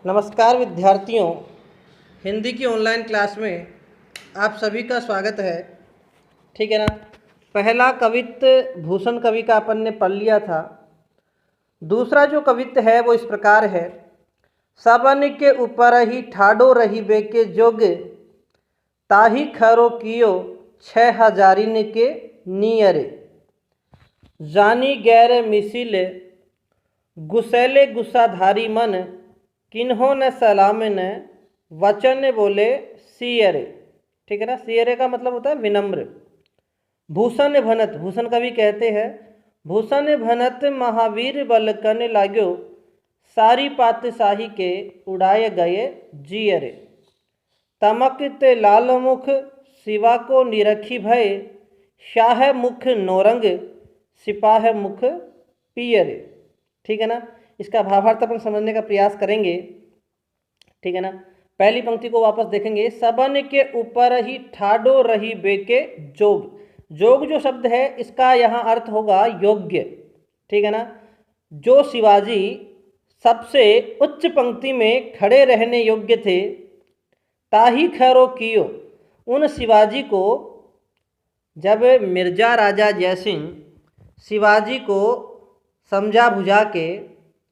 नमस्कार विद्यार्थियों, हिंदी की ऑनलाइन क्लास में आप सभी का स्वागत है। ठीक है ना। पहला कवित्त भूषण कवि का अपन ने पढ़ लिया था। दूसरा जो कवित्त है वो इस प्रकार है। सबन के ऊपर ही ठाडो रही बेके जोग, ताही खरो कियो 6000 के नियरे। जानी गैर मिसिल गुसैले गुस्साधारी मन, किन्हों न सलाम न वचन बोले सियरे। ठीक है ना। सियरे का मतलब होता है विनम्र। भूषण भनत, भूषण कवि कहते हैं, भूषण भनत महावीर बल कन लाग्यो, सारी पातशाही के उड़ाए गए जियरे। तमकते लाल मुख शिवा को निरखी भय, शाह मुख नौरंग सिपाह मुख पियरे। ठीक है ना। इसका भावार्थ अपन समझने का प्रयास करेंगे। ठीक है ना। पहली पंक्ति को वापस देखेंगे। सबन के ऊपर ही ठाडो रही बेके जोग। जोग जो शब्द है इसका यहाँ अर्थ होगा योग्य। ठीक है ना। जो शिवाजी सबसे उच्च पंक्ति में खड़े रहने योग्य थे, ताही खैरो कियो, उन शिवाजी को जब मिर्जा राजा जयसिंह शिवाजी को समझा बुझा के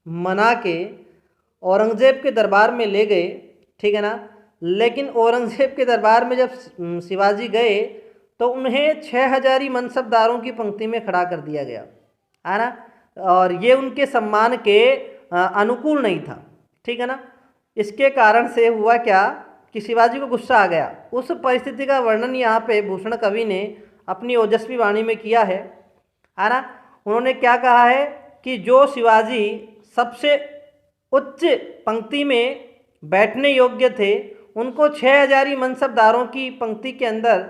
मना के औरंगज़ेब के दरबार में ले गए। ठीक है ना। लेकिन औरंगज़ेब के दरबार में जब शिवाजी गए तो उन्हें 6000 मनसबदारों की पंक्ति में खड़ा कर दिया गया, है ना। और ये उनके सम्मान के अनुकूल नहीं था। ठीक है ना। इसके कारण से हुआ क्या कि शिवाजी को गुस्सा आ गया। उस परिस्थिति का वर्णन यहाँ पे भूषण कवि ने अपनी ओजस्वी वाणी में किया है ना। उन्होंने क्या कहा है कि जो शिवाजी सबसे उच्च पंक्ति में बैठने योग्य थे, उनको 6000 मनसबदारों की पंक्ति के अंदर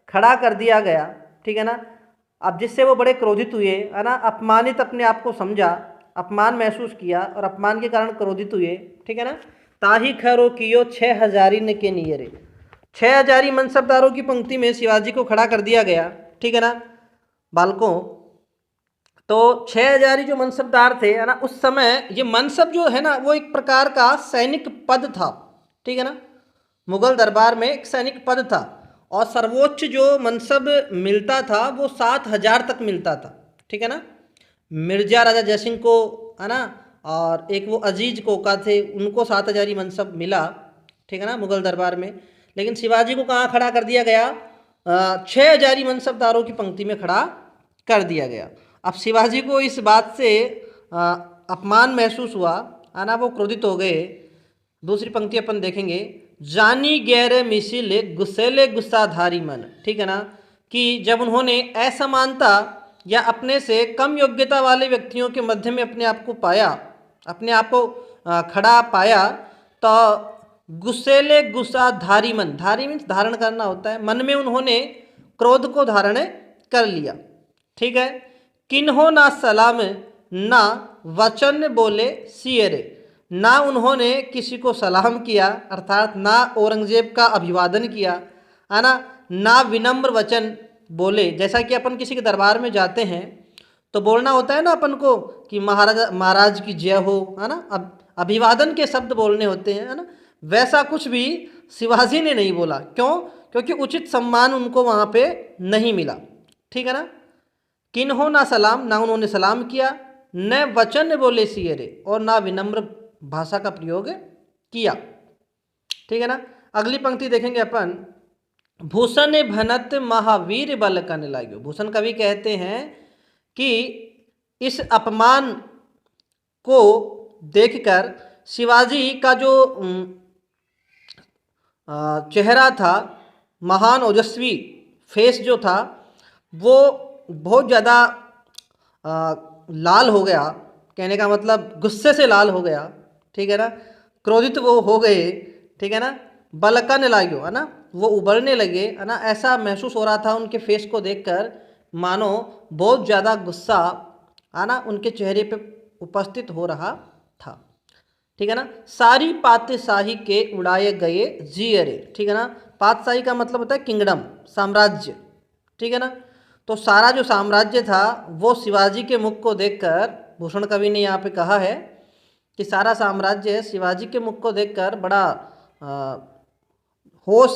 खड़ा कर दिया गया। ठीक है ना। अब जिससे वो बड़े क्रोधित हुए, है ना, अपमानित अपने आप को समझा, अपमान महसूस किया और अपमान के कारण क्रोधित हुए। ठीक है ना। ताही खैरो कियो 6000 के नियरे, 6000 मनसबदारों की पंक्ति में शिवाजी को खड़ा कर दिया गया। ठीक है ना। बालकों, तो 6000 जो मनसबदार थे, है ना, उस समय ये मनसब जो है ना वो एक प्रकार का सैनिक पद था। ठीक है ना। मुगल दरबार में एक सैनिक पद था और सर्वोच्च जो मनसब मिलता था वो 7000 तक मिलता था। ठीक है ना। मिर्जा राजा जयसिंह को, है ना, और एक वो अजीज कोका थे, उनको 7000 मनसब मिला। ठीक है ना, मुगल दरबार में। लेकिन शिवाजी को कहाँ खड़ा कर दिया गया? 6000 मनसबदारों की पंक्ति में खड़ा कर दिया गया। अब शिवाजी को इस बात से अपमान महसूस हुआ, है ना, वो क्रोधित हो गए। दूसरी पंक्ति अपन देखेंगे। जानी गैर मिसिल गुस्सेले गुस्साधारी मन। ठीक है ना, कि जब उन्होंने असमानता या अपने से कम योग्यता वाले व्यक्तियों के मध्य में अपने आप को पाया, अपने आप को खड़ा पाया, तो गुस्सेले गुस्साधारी मन, धारी मीन्स धारण करना होता है, मन में उन्होंने क्रोध को धारण कर लिया। ठीक है। किन्हों ना सलाम ना वचन बोले सियरे, ना उन्होंने किसी को सलाम किया अर्थात ना औरंगजेब का अभिवादन किया, है ना विनम्र वचन बोले। जैसा कि अपन किसी के दरबार में जाते हैं तो बोलना होता है ना अपन को कि महाराज की जय हो, है ना, अभिवादन के शब्द बोलने होते हैं, है ना। वैसा कुछ भी शिवाजी ने नहीं बोला। क्यों? क्योंकि उचित सम्मान उनको वहाँ पे नहीं मिला। ठीक है ना। किन्हों ना सलाम, ना उन्होंने सलाम किया, न वचन बोले सियरे, और ना विनम्र भाषा का प्रयोग किया। ठीक है ना। अगली पंक्ति देखेंगे अपन। भूषण भनत महावीर बल कन लाग्यो। भूषण कवि कहते हैं कि इस अपमान को देखकर शिवाजी का जो चेहरा था, महान ओजस्वी फेस जो था, वो बहुत ज़्यादा लाल हो गया। कहने का मतलब गुस्से से लाल हो गया। ठीक है ना। क्रोधित वो हो गए। ठीक है ना। बलकन लाग्यो, है ना, वो उबलने लगे, है ना। ऐसा महसूस हो रहा था उनके फेस को देखकर, मानो बहुत ज़्यादा गुस्सा, है ना, उनके चेहरे पे उपस्थित हो रहा था। ठीक है ना। सारी पातशाही के उड़ाए गए जियरे। ठीक है ना। पातशाही का मतलब होता है किंगडम, साम्राज्य। ठीक है ना। तो सारा जो साम्राज्य था वो शिवाजी के मुख को देखकर, भूषण कवि ने यहाँ पे कहा है कि सारा साम्राज्य है शिवाजी के मुख को देखकर बड़ा होश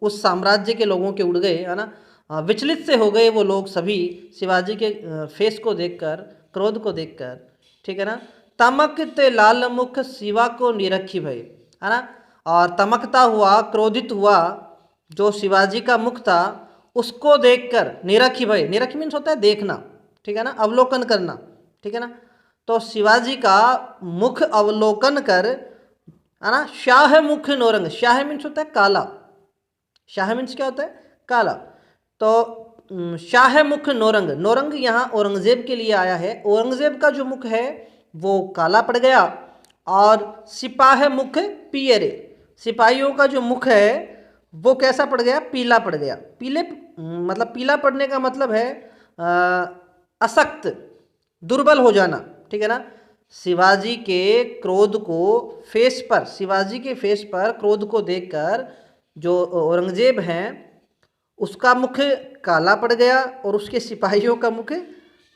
उस साम्राज्य के लोगों के उड़ गए, है ना। विचलित से हो गए वो लोग सभी शिवाजी के फेस को देखकर, क्रोध को देखकर, ठीक है ना। तमकते लाल मुख शिवा को निरखी भई, है ना। और तमकता हुआ, क्रोधित हुआ जो शिवाजी का मुख था उसको देखकर, निरखी भई, निरखी मीन्स होता है देखना, ठीक है ना, अवलोकन करना, ठीक है ना। तो शिवाजी का मुख अवलोकन कर, है ना, शाह मुख नौरंग, शाह मीन्स होता है काला, शाह मीन्स क्या होता है, काला। तो शाह मुख नौरंग, नौरंग यहाँ औरंगजेब के लिए आया है। औरंगजेब का जो मुख है वो काला पड़ गया, और सिपाह मुख पियरे, सिपाहियों का जो मुख है वो कैसा पड़ गया, पीला पड़ गया। पीले मतलब पीला पड़ने का मतलब है अशक्त, दुर्बल हो जाना, ठीक है ना। शिवाजी के क्रोध को फेस पर, शिवाजी के फेस पर क्रोध को देखकर जो औरंगजेब हैं उसका मुख काला पड़ गया और उसके सिपाहियों का मुख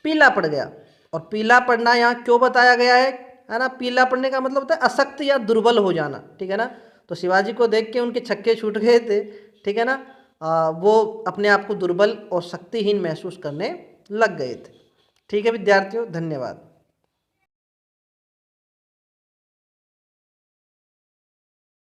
पीला पड़ गया। और पीला पड़ना यहाँ क्यों बताया गया है ना, पीला पड़ने का मतलब होता है अशक्त या दुर्बल हो जाना, ठीक है ना। तो शिवाजी को देख के उनके छक्के छूट गए थे, ठीक है ना। वो अपने आप को दुर्बल और शक्तिहीन महसूस करने लग गए थे। ठीक है विद्यार्थियों, धन्यवाद।